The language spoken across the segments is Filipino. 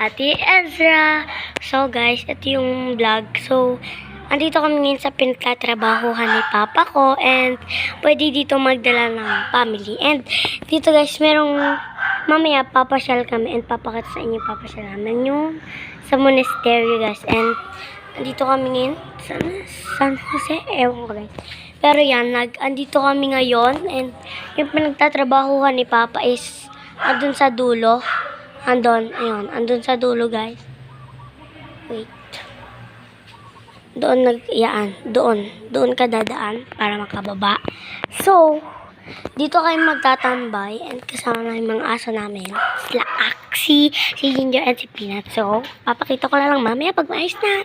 Ate Ezra. So guys, ito yung vlog. So, andito kami ngayon sa pinagtatrabahuhan ni Papa ko and pwede dito magdala ng family. And dito guys, merong mamaya papasyal kami and papakita sa inyo papasyal namin yung sa monastery guys. And andito kami ngayon sa San Jose, ewan ko guys. Pero yan, andito kami ngayon and yung pinagtatrabahuhan ni Papa is andun sa dulo. Andun sa dulo guys. Wait. Doon ka dadaan para makababa. So, dito kayo magtatambay and kasama na yung mga aso namin. Sila Axie, si Ginger, and si Peanut. So, papakita ko na lang mamaya pag maayos na.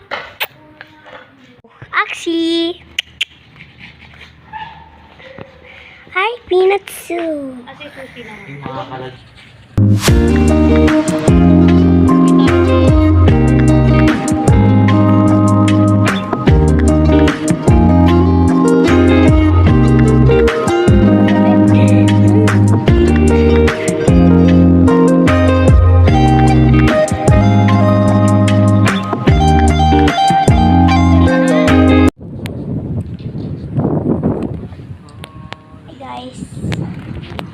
Axie! Hi, Peanut Sue! Kasi susi naman.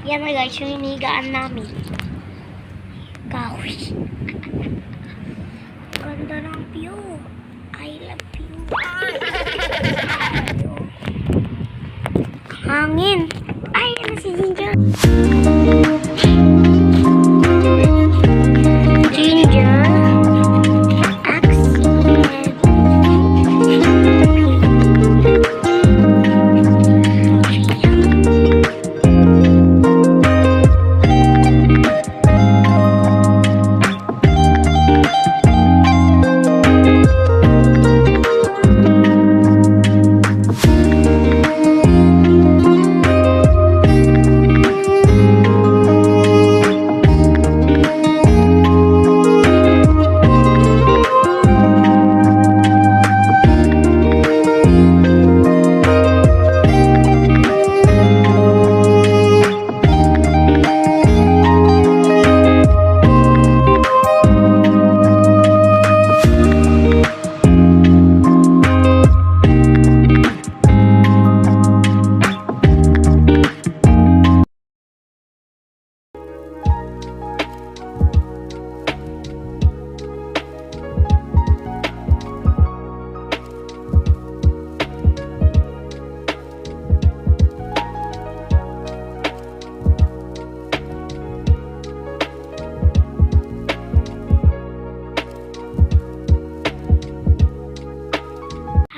Yan na guys, yung hinigaan namin. Kahoy. Ganda ng view. I love you. Hangin. Ay, ano si Ginger? Ginger.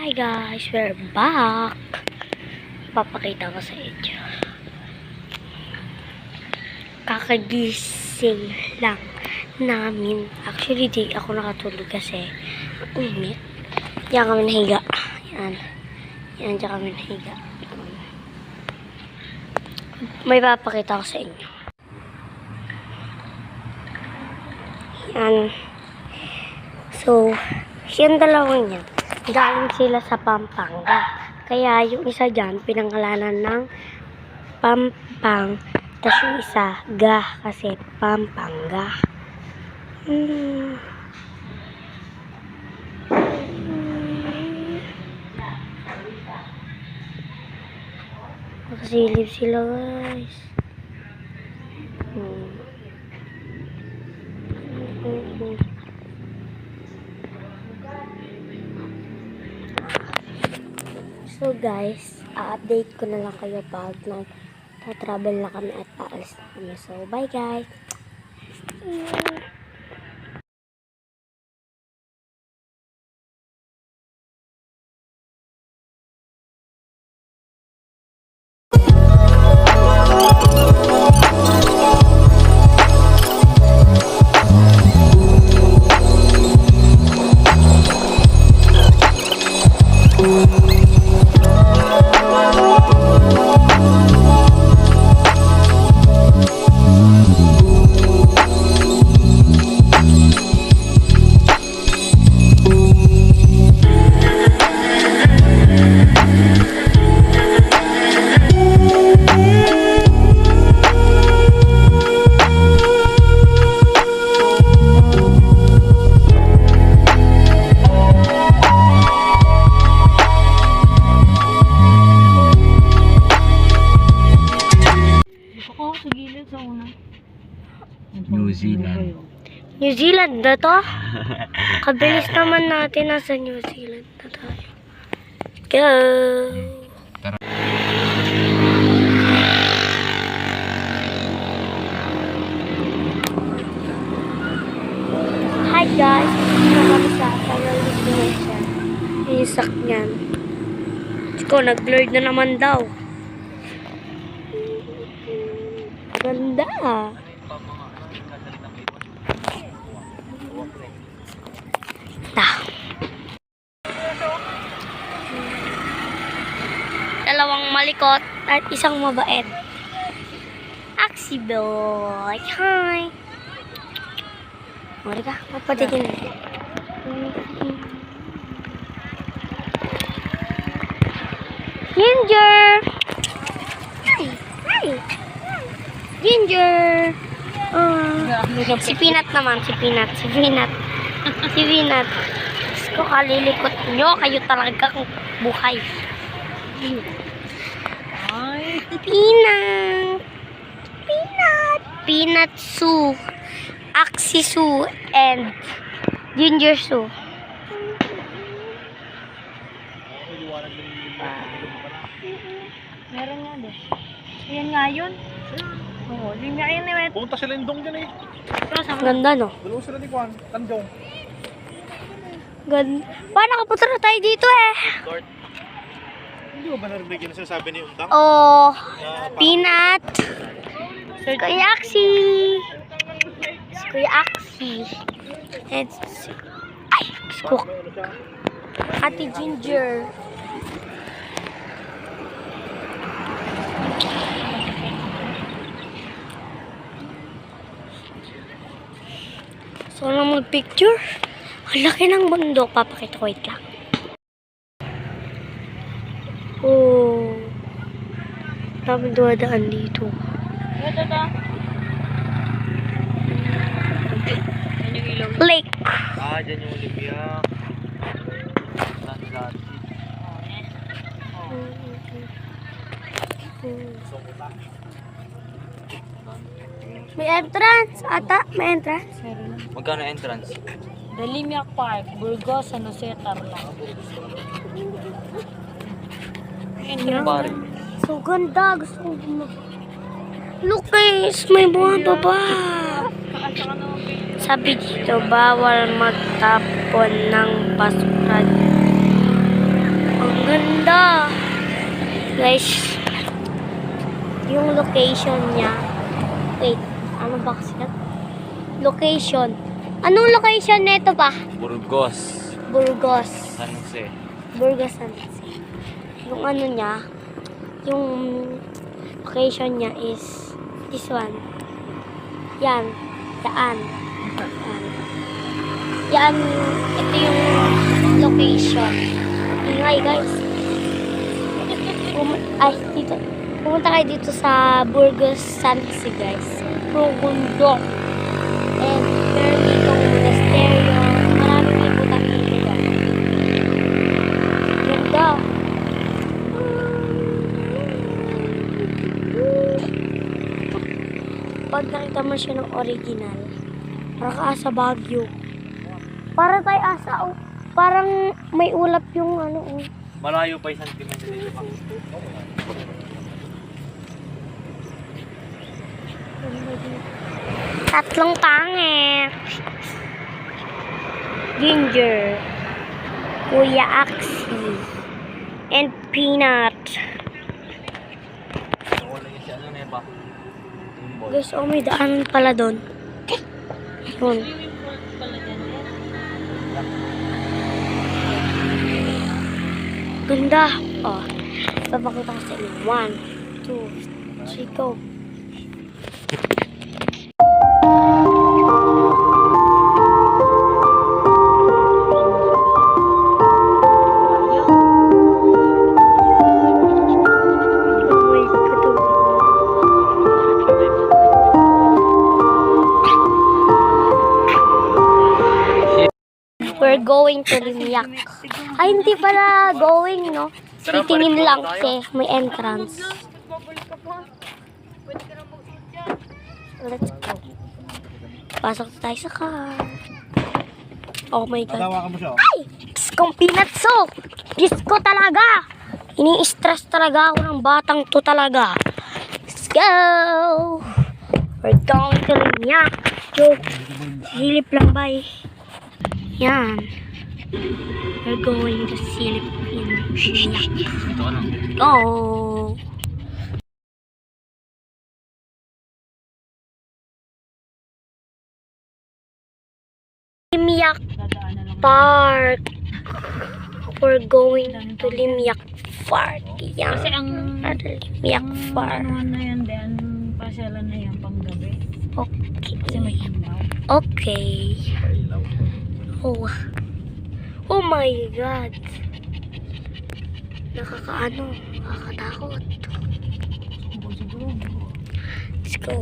Hi guys, we're back. Papakita ko sa inyo. Kakagising lang namin. Actually, di ako nakatulog kasi ang init. Diyan kami nahiga. Diyan kami nahiga. May papakita ko sa inyo. Yan. So, yung dalawang yan. Galing sila sa Pampanga. Kaya yung isa dyan, pinangalanan ng Pampang. Tapos yung isa, Ga. Kasi Pampanga. Nakasilip sila guys. So guys, update ko na lang kayo pag nag-travel na kami at paalis na kami. So bye guys! Zealand. New Zealand na to? Kabilis naman natin nasa New Zealand na tayo. Go! Tara. Hi guys! Dito kami sa final destination. Yung sakyan. Ko, nag-blurred na naman daw. Ganda ah. Dalawang malikot at isang mabait. Axie boy. Hi. Mari ka, mapatigil. Ginger. Hi. Hi. Ginger. Si Peanut naman, si Peanut. Si Peanut. Si Peanut. Diyos ko, kalilikot nyo. Kayo talaga kung buhay. Peanut. Peanut. Peanut Sue. Axie Sue. And Ginger Sue. Meron nga din. Ayan nga yun. Oo, yun nga yun eh. Punta sila yung dong dyan eh. Ganda no? Dalawa sila ni Juan, Tanjong. Ganda. Paano nakapunta na tayo dito eh? Hindi mo ba narinig yung sinasabi ni Untang? Oh, Peanut. Kuya Axie. Kuya Axie. And ay, Scook. Ate Ginger. So, nang mag-picture. Ang laki ng bundok. Papakita ko, wait lang. Oh. Dami duwadaan dito. Ito to. Yan yung ilaw. Lake. Ah, dyan yung Olivia. May entrance. Ata, may entrance. Meron. Magkano entrance? Dalimiac Park, Burgos, San Jose, Tarlac. Ayan. Pare. So ganda. Gusto ko look guys, may buha baba. Sabi dito, bawal magtapon ng basura. Ang ganda. Guys, yung location niya. Wait, ano ba kasi yan? Location. Anong location nito pa? Burgos. Burgos. San Jose. Burgos San Jose. Yung ano niya, yung location niya is this one. Yan. Yan. Yan. Yan. Ito yung location. Ingay guys. Ay, dito. Pumunta kayo dito sa Burgos San Jose guys. Bundok. And meron dito monasteryo. Maraming may putang dito guys. Ganda. Pag nakita mo siya ng original, para ka sa Baguio. Para tayo asa, oh, parang may ulap yung ano, oh. Malayo pa isang kilometro dito pa. Tatlong pangit. Ginger, Kuya Axie, and Peanut. Wala yung si ano na ba? Guys, oh, may daan pala doon. Yun. Ganda. Oh, papakita ko sa inyo. 1, 2, 3, go. We're going to Limiak. Ay, hindi pala going, no? Titingin lang kasi may entrance. Let's go. Pasok tayo sa car. Oh my God. Tatawa ka mo siya. Diyos kong pinatso. Diyos ko talaga. Ini-stress talaga ako ng batang to talaga. Let's go. We're going to Linyak. Yo, silip lang ba eh. Yan. We're going to silip in Linyak. Ito ano? Go. Linyak Park. We're going to Linyak Park. Yan. Kasi ang Linyak Park. ano na yan, then pasyalan na yan pang gabi. Kasi may Okay. ilaw. Okay. Oh. Oh my God. Nakakatakot. Let's go.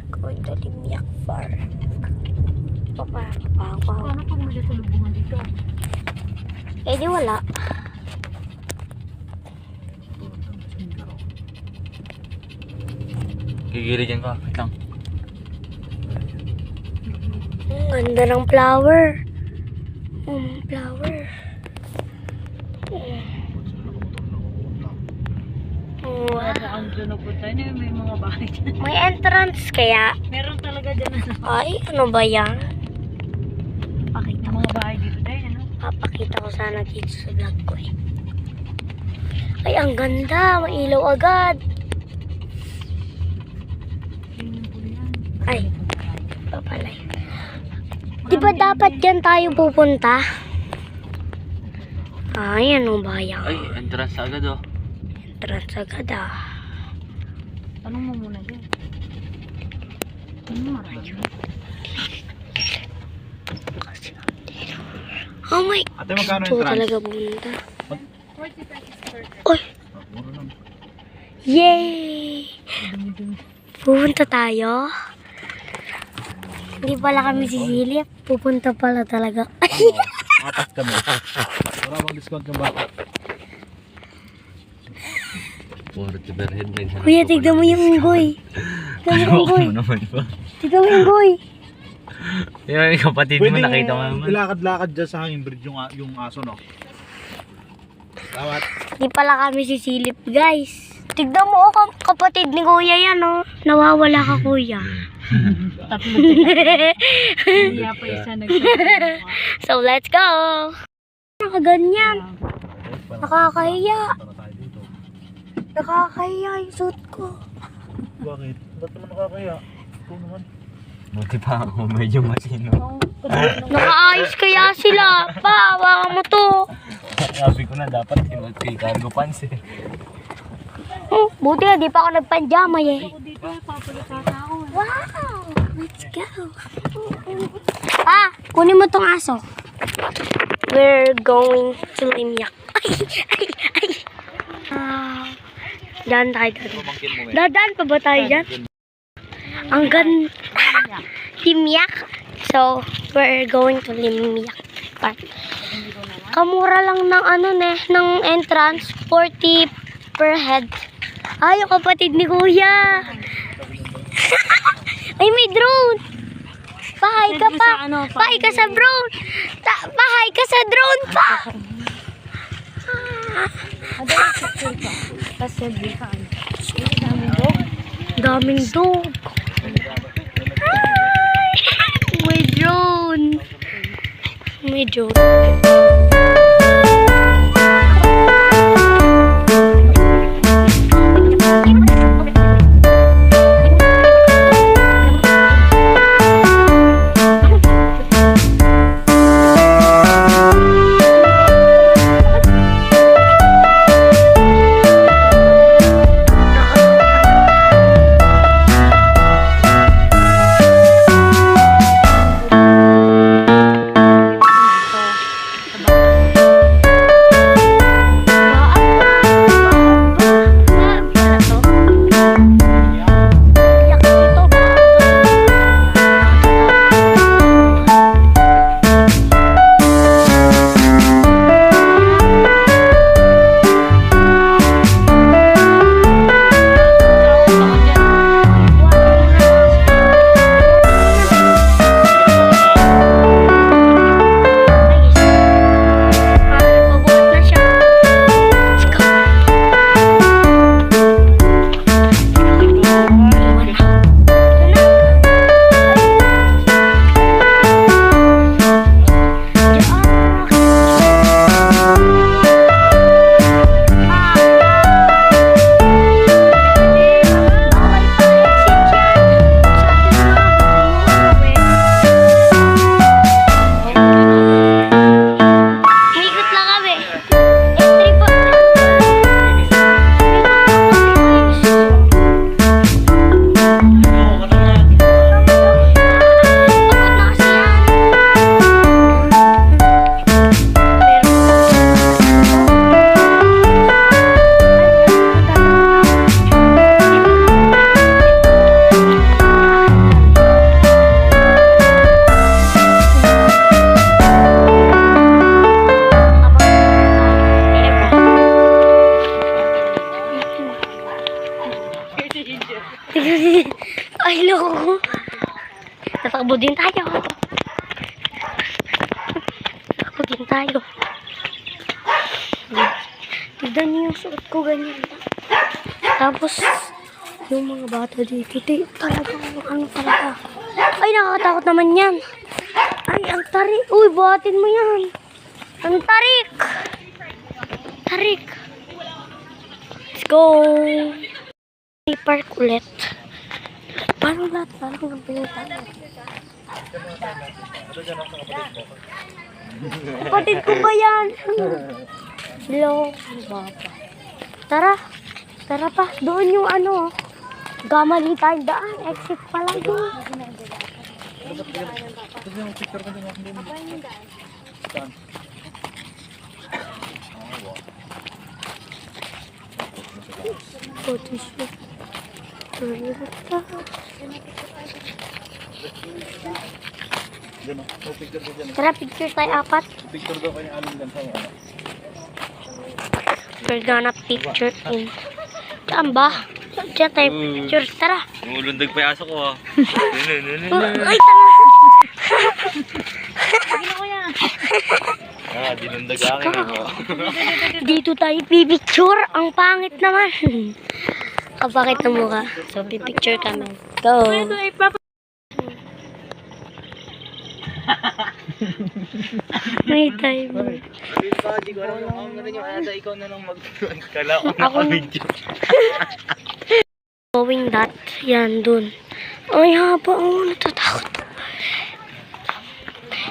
Going to Linyak Park. Papa. Paano pag may salubungan dito? Eh di wala. Gigiligan ka. Wait lang. Ang ganda ng flower. Flower. Ang dyan po tayo na may mga bahay dyan. May entrance kaya. Meron talaga dyan na Ay, ano ba yan? Pakita ko. mga bahay dito tayo, ano? Papakita ko sana dito sa vlog ko eh. Ay, ang ganda. Mailaw agad. Ay, papalay. Di ba dapat dyan tayo pupunta? Ay, ano ba yan? Ay, entrance agad oh. Entrance agad ah. Tanong mo muna dyan. Ano marami? Oh my Ate, magkano ito yung trans? talaga bunda. Uy! Yay! Pupunta tayo. Hindi pala kami sisilip. Pupunta pala talaga. Apat kami. Wala bang discount ng bata? Puro tiberhead na. Kuya, tignan mo yung unggoy. Tignan mo yung unggoy. naman ba? Tignan mo yung unggoy. Yung kapatid mo, nakita mo naman. ilakad-lakad dyan sa hanging bridge yung aso, no? Tawat. Hindi pala kami sisilip, guys. Tignan mo, oh, kapatid ni kuya yan, oh. Nawawala ka, kuya. Tatlo sila. Kaya pa isa nagsasabi. So, let's go! Nakaganyan. Nakakahiya. Nakakahiya yung suit ko. Bakit? Ba't naman nakakaya? Ito naman. Buti pa ako, medyo masino. Nakaayos kaya sila. Pa, hawakan mo to. Sabi ko na, dapat mag-cargo pants eh. Oh, buti na, di pa ako nagpanjama eh. Dito, papalitan ako. Wow! Let's go! Pa, kunin mo tong aso. We're going to Linyak. Ay! Daan tayo doon. Dadaan pa ba tayo dyan? Ang ganda. Limyak. So, we're going to Limyak Park. Kamura lang ng ng entrance, 40 per head. Ay, yung kapatid ni kuya. Ay, may drone. Pahay ka pa. Pahay ka sa drone. Pahay ka sa drone pa. Kasi di ka ano. Daming dog. May drone. May drone. Takbo din tayo. Takbo din tayo. Tignan niyo yung suot ko ganyan. Tapos, yung mga bata dito, talagang ano talaga. Ay, nakakatakot naman yan. Ay, ang tarik. Uy, buhatin mo yan. Ang tarik. Tarik. Let's go. Park ulit. Parang lahat, parang ang pinunta. Kapatid ko ba yan? Hello. Tara. Tara pa. Doon yung ano. Gamali tayong daan. Exit pa lang doon. Photoshoot. Tara, picture tayo apat. Picture daw kayo aling gansa mo. We're gonna picture in. Saan ba? Diyan tayo picture. Tara. Umulundag pa yung aso ko ah. Ay, tara. Dinundag akin ako. Dito tayo pipicture. Ang pangit naman. Kapakit na mukha. So, pipicture kami. Go. May time. Di ko alam yung ano rin yung ata. Ikaw na lang magkala ko Ako na. video. Going that. Yan, dun. Ay, haba. Oh, natatakot.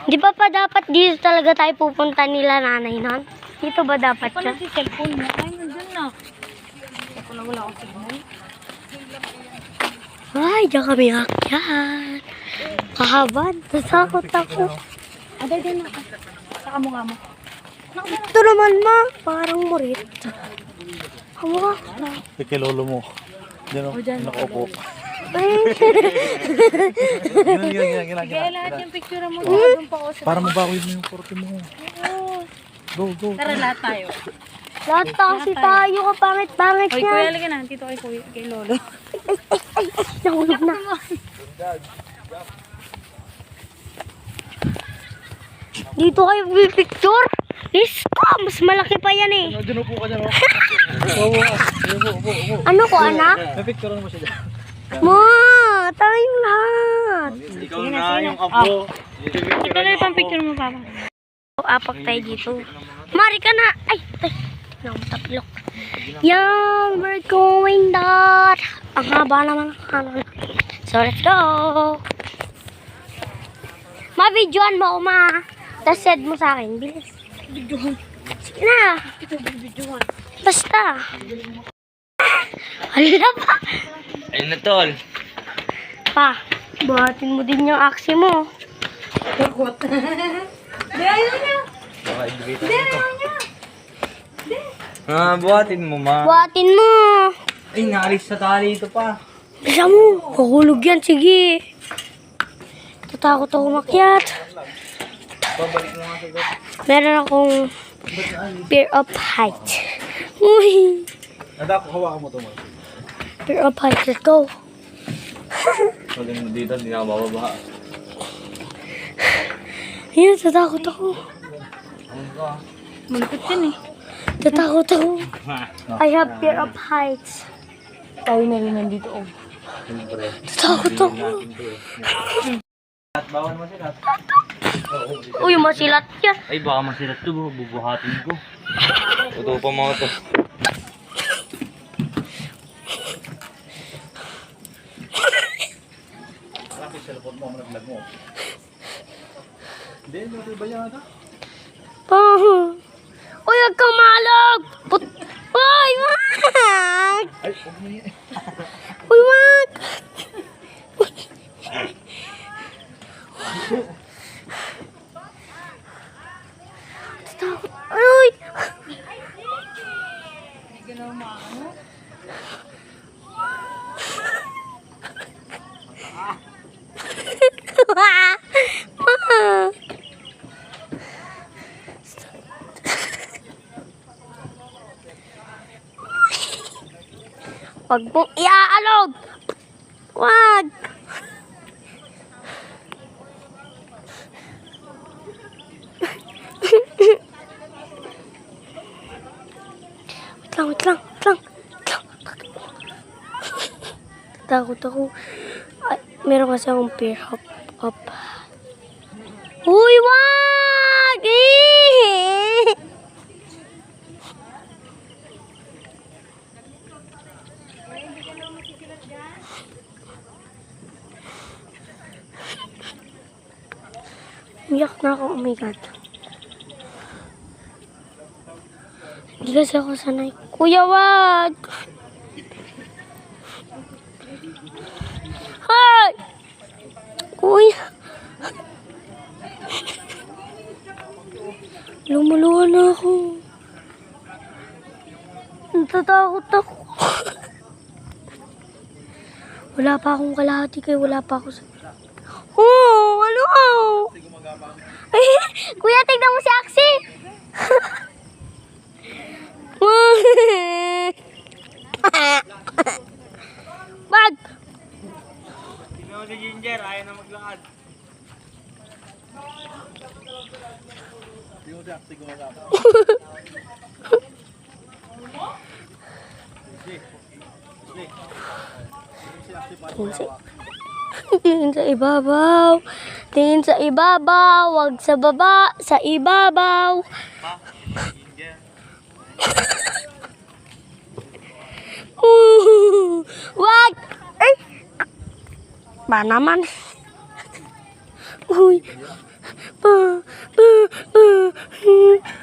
Di ba pa dapat dito talaga tayo pupunta nila nanay nun? Dito ba dapat siya? Si cellphone mo. Ay, nandun na. Wala akong signal. Ay, diyan kami akyat. Kahaban. Nasakot ako. Aday din na. Saka mukha mo. Ito naman ma. Parang murit. Kamukha. Kay lolo mo. Diyan o. Nakaupo. Ay. Kaya lahat yung picture mo. Doon pa ako sa... Para mabawi mo yung korte mo. Go. Tara, lahat tayo. Lahat kasi tayo. Kapangit-pangit Oy, kuya, yan. lagyan na. Dito kay kuya, kay lolo. Nahulog na. Dito kayo picture. Yes ko. Mas malaki pa yan eh. Diyan upo ka dyan o. Upo. Ano ko anak? May picture mo siya dyan. Ma, tayong lahat. Ikaw na yung apo. Ito na yung pang-picture mo, papa. Apak tayo dito. Mari ka na. Ay. Tapilok. Yan, we're going that. Ang haba naman ang kanan. So, let's go. Ma-videoan mo ako, ma. Tapos send mo sa akin. Bilis. Videoan. Sige na. Basta. Hala pa. Ayun na tol. Pa, buhatin mo din yung aksi mo. Baka ibigay tayo ito. Buhatin mo ma. Buhatin mo. Ay, naalis sa tali ito pa. Bisa mo. Kukulog yan. Sige. Tatakot ako makyat. Babalik mo nga sa ito. Meron akong fear of height. Uy. Nadako, hawakan mo ito mo. Fear of height. Let's go. Pag ano dito, hindi na ako bababa. Ayun, tatakot ako. Ano ka? Malapit yan eh. Tatakot ako. I have fear of heights. Tayo na rin nandito. Oh. Siyempre. Tatakot ako. Bawal mo sila. Uy, masilat yan. Ay, baka masilat ito. Bubuhatin ko. Totoo pa mga to. Malapit sa lapot mo, managlag mo. Hindi, hindi ba yan ata? Uy, huwag kang malog. Uy, wag. Ay, huwag mo yan. Uy, wag. Tatakot. Uy. Ma. Wag mong iaalog. Wag. Wait lang. Takot ako. Ay, meron kasi akong fear. Hop. Uy, wag! Umiyak na ako. Oh my God. Hindi kasi ako sanay. Kuya, wag! Hi! Kuya! Lumuluha na ako. Natatakot ako. Wala pa akong kalahati kaya wala pa ako sa... Oh! Ano? Ay, kuya, tignan mo si Axie! Wag! Tignan mo si Ginger, ayaw na maglakad. Tingin sa ibabaw. Tingin sa ibabaw. Wag sa baba. Sa ibabaw. Ginger. Wag! Ay! Ba naman? Uy!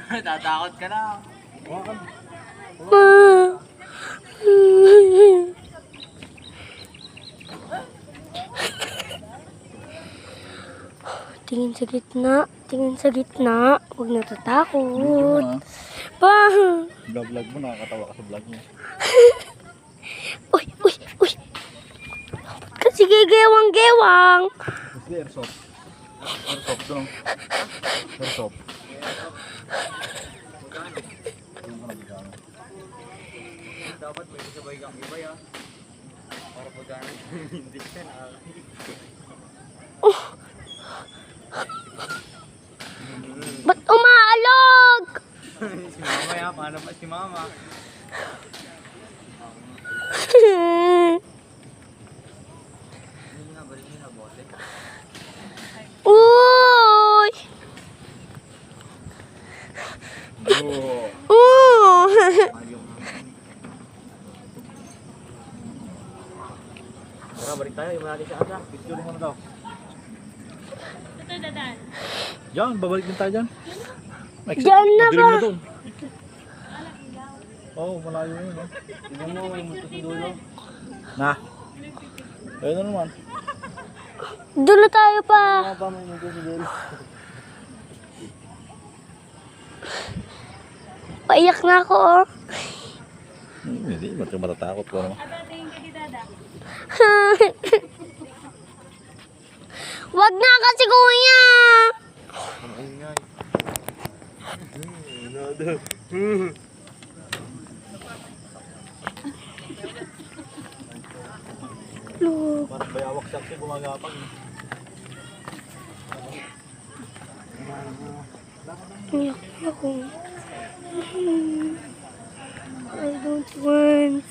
Tatakot ka na. Tingin sa gitna. Tingin sa gitna. Huwag natatakot. Pa! Vlog mo, nakakatawa ka sa vlog mo. Uy! Kasi gewang-gewang. Kasi airsoft. Airsoft doon. Airsoft. Dapat may sabay kang iba ya. Para pagkano hindi ka na. Ba't umaalog? Si mama ya, paano pa si mama? Uy! Tara, balik tayo. Yung natin siya asa. Picture mo na daw. Ito, dadan. Yan, babalik din tayo dyan. Diyan na Madilim ba? na doon. Oo, malayo yun. Tignan mo, may multo sa dulo. Na. Ayun na naman. Doon na tayo pa. Pa, may multo sa dulo. Paiyak na ako, oh. Hindi, matatakot ko naman. Ata, tingin ka di dada. Wag na kasi, kuya. Ang ingay. Look. Parang bayawak siya kasi gumagapag. Iyak ako. I don't want.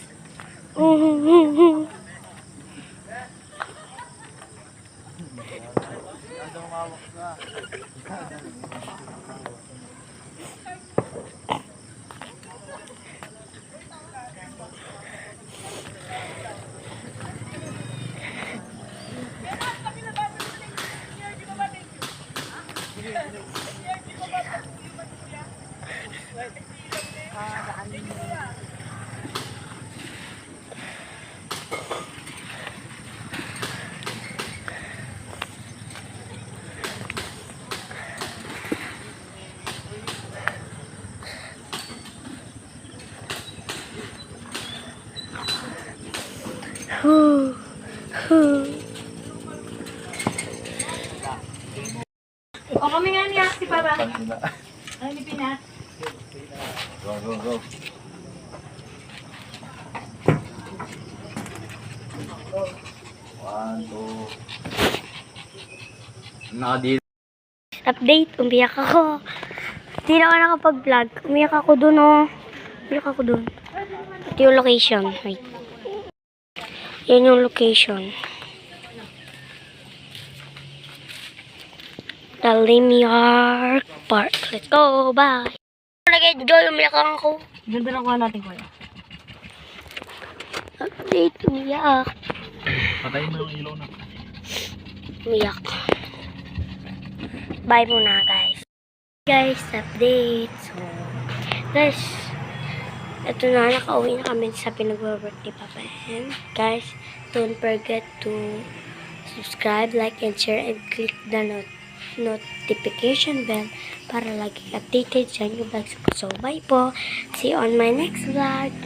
O kami nga niya, si Papa. Ano ni Pina? Go. One, two. Nakadil. Update, umiyak ako. Hindi na ako nakapag-vlog. Umiyak ako dun, oh. Umiyak ako dun. Ito yung location. Wait. Yan yung location. The Limyark Park. Let's go. Bye. Nag-enjoy. Umiyakan ako. Ganda na kuha natin kuya. Update. Umiyak. Patayin mo yung ilaw na. Umiyak. Bye muna, guys. Guys, update. So, guys, ito na, nakauwi na kami sa pinag-work ni Papa. And, guys, don't forget to subscribe, like, and share, and click the notification bell para lagi updated sa new vlogs ko. So, bye po. See you on my next vlog.